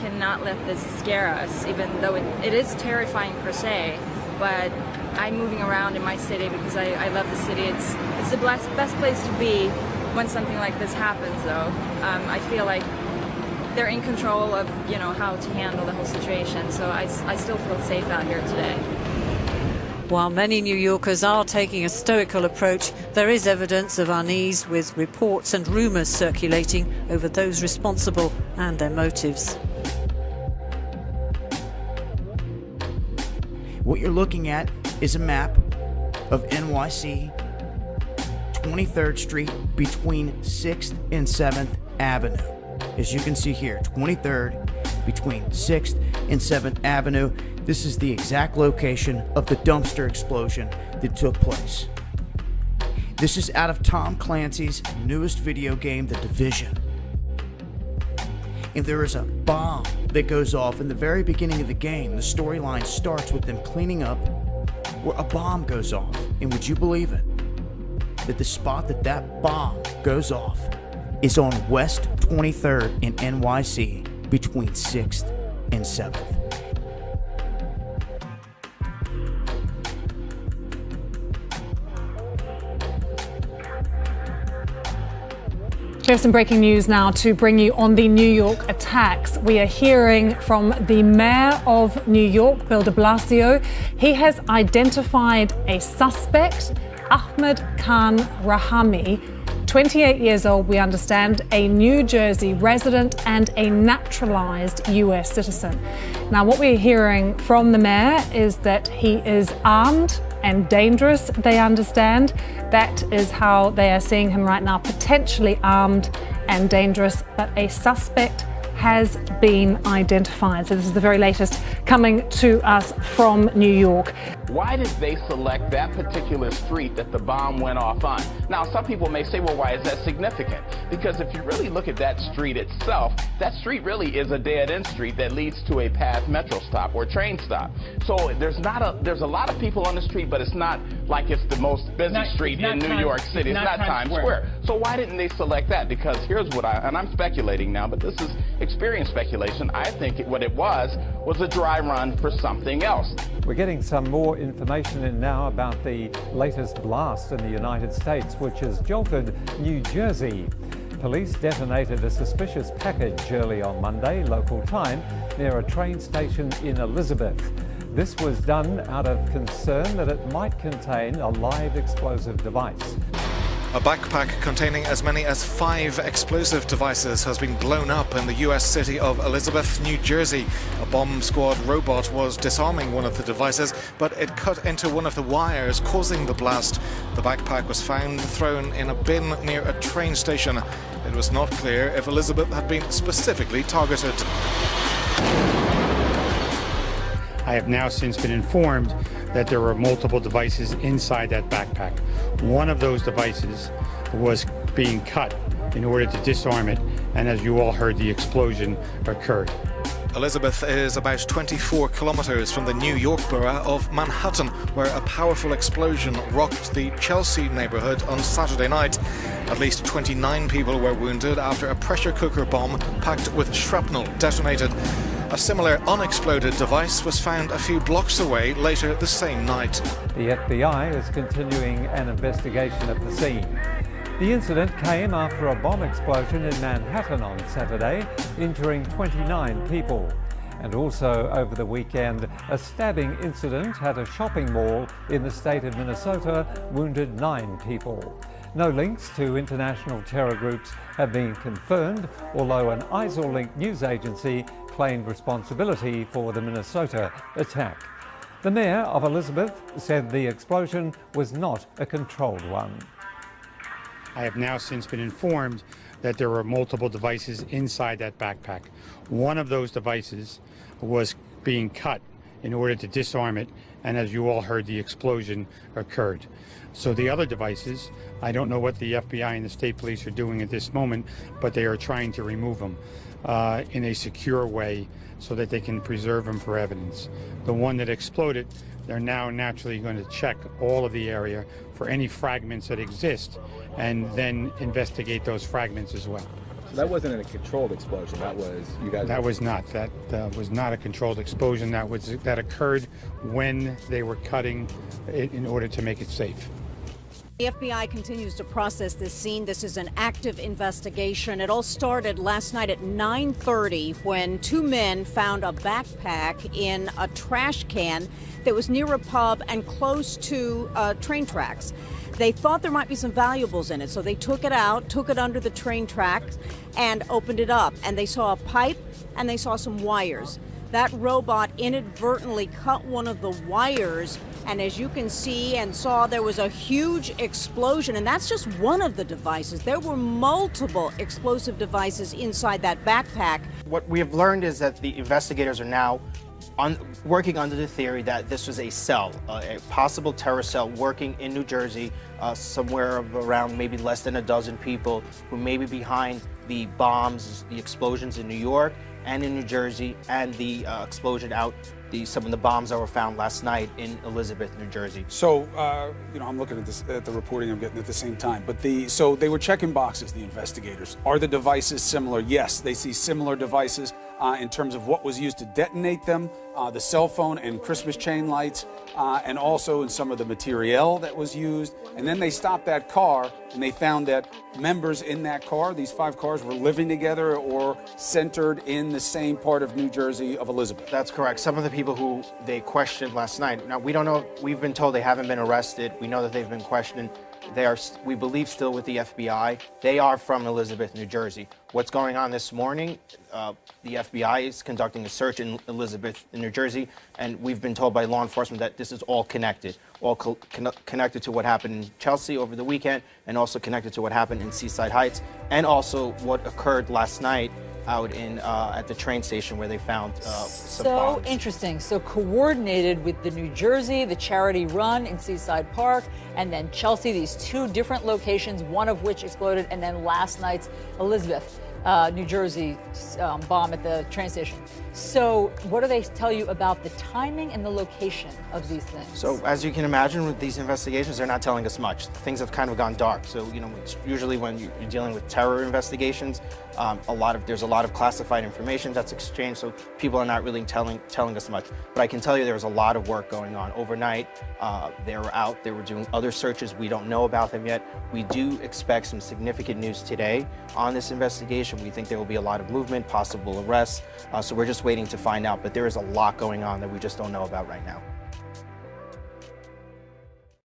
cannot let this scare us, even though it is terrifying per se. But I'm moving around in my city because I love the city. It's the best place to be when something like this happens, though. I feel like they're in control of, you know, how to handle the whole situation. So I still feel safe out here today. While many New Yorkers are taking a stoical approach, there is evidence of unease, with reports and rumours circulating over those responsible and their motives. What you're looking at is a map of NYC, 23rd Street between 6th and 7th Avenue. As you can see here, 23rd between 6th and 7th Avenue. This is the exact location of the dumpster explosion that took place. This is out of Tom Clancy's newest video game, The Division. And there is a bomb that goes off in the very beginning of the game. The storyline starts with them cleaning up where a bomb goes off. And would you believe it? That the spot that bomb goes off is on West 23rd in NYC between 6th and 7th. We have some breaking news now to bring you on the New York attacks. We are hearing from the mayor of New York, Bill de Blasio. He has identified a suspect, Ahmed Khan Rahami, 28 years old, we understand, a New Jersey resident and a naturalized US citizen. Now, what we're hearing from the mayor is that he is armed and dangerous, they understand. That is how they are seeing him right now, potentially armed and dangerous, but a suspect has been identified. So this is the very latest coming to us from New York. Why did they select that particular street that the bomb went off on? Now, some people may say, well, why is that significant? Because if you really look at that street itself, that street really is a dead-end street that leads to a path metro stop or train stop. So there's a lot of people on the street, but it's not like it's the most busy street in New York City. It's not Times Square. So why didn't they select that? Because here's what and I'm speculating now, but this is experience speculation. I think what it was a dry run for something else. We're getting some more information in now about the latest blast in the United States, which has jolted New Jersey. Police detonated a suspicious package early on Monday, local time, near a train station in Elizabeth. This was done out of concern that it might contain a live explosive device. A backpack containing as many as 5 explosive devices has been blown up in the US city of Elizabeth, New Jersey. A bomb squad robot was disarming one of the devices, but it cut into one of the wires, causing the blast. The backpack was found thrown in a bin near a train station. It was not clear if Elizabeth had been specifically targeted. I have now since been informed that there were multiple devices inside that backpack. One of those devices was being cut in order to disarm it, and as you all heard, the explosion occurred. Elizabeth is about 24 kilometers from the New York borough of Manhattan, where a powerful explosion rocked the Chelsea neighborhood on Saturday night. At least 29 people were wounded after a pressure cooker bomb packed with shrapnel detonated. A similar unexploded device was found a few blocks away later the same night. The FBI is continuing an investigation at the scene. The incident came after a bomb explosion in Manhattan on Saturday, injuring 29 people. And also over the weekend, a stabbing incident at a shopping mall in the state of Minnesota wounded 9 people. No links to international terror groups have been confirmed, although an ISIL-linked news agency claimed responsibility for the Minnesota attack. The mayor of Elizabeth said the explosion was not a controlled one. I have now since been informed that there were multiple devices inside that backpack. One of those devices was being cut in order to disarm it, and as you all heard, the explosion occurred. So the other devices, I don't know what the FBI and the state police are doing at this moment, but they are trying to remove them in a secure way so that they can preserve them for evidence. The one that exploded, they're now naturally going to check all of the area for any fragments that exist and then investigate those fragments as well. that wasn't a controlled explosion. That was you guys. That was not. That was not a controlled explosion. That occurred when they were cutting it in order to make it safe. The FBI continues to process this scene. This is an active investigation. It all started last night at 9:30 when two men found a backpack in a trash can that was near a pub and close to train tracks. They thought there might be some valuables in it, so they took it out, took it under the train tracks, and opened it up. And they saw a pipe and they saw some wires. That robot inadvertently cut one of the wires, and as you can see and saw, there was a huge explosion, and that's just one of the devices. There were multiple explosive devices inside that backpack. What we have learned is that the investigators are now working under the theory that this was a cell, a possible terror cell working in New Jersey, somewhere around maybe less than a dozen people who may be behind the bombs, the explosions in New York and in New Jersey, and the explosion some of the bombs that were found last night in Elizabeth, New Jersey. So, I'm looking at the reporting I'm getting at the same time. But so they were checking boxes, the investigators. Are the devices similar? Yes, they see similar devices in terms of what was used to detonate them, the cell phone and Christmas chain lights, and also in some of the materiel that was used. And then they stopped that car and they found that members in that car, these 5 cars, were living together or centered in the same part of New Jersey of Elizabeth. That's correct. Some of the people who they questioned last night, now we don't know, we've been told they haven't been arrested. We know that they've been questioned. They are, we believe, still with the FBI. They are from Elizabeth, New Jersey. What's going on this morning? The FBI is conducting a search in Elizabeth, in New Jersey, and we've been told by law enforcement that this is all connected, connected to what happened in Chelsea over the weekend, and also connected to what happened in Seaside Heights, and also what occurred last night out in at the train station where they found some bombs. So interesting. So coordinated with the New Jersey, the charity run in Seaside Park, and then Chelsea, these 2 different locations, one of which exploded, and then last night's Elizabeth, New Jersey bomb at the train station. So what do they tell you about the timing and the location of these things? So as you can imagine with these investigations, they're not telling us much. Things have kind of gone dark. So, it's usually when you're dealing with terror investigations, there's a lot of classified information that's exchanged, so people are not really telling us much. But I can tell you there's a lot of work going on. Overnight, they were out, they were doing other searches. We don't know about them yet. We do expect some significant news today on this investigation. We think there will be a lot of movement, possible arrests. So we're just waiting to find out. But there is a lot going on that we just don't know about right now.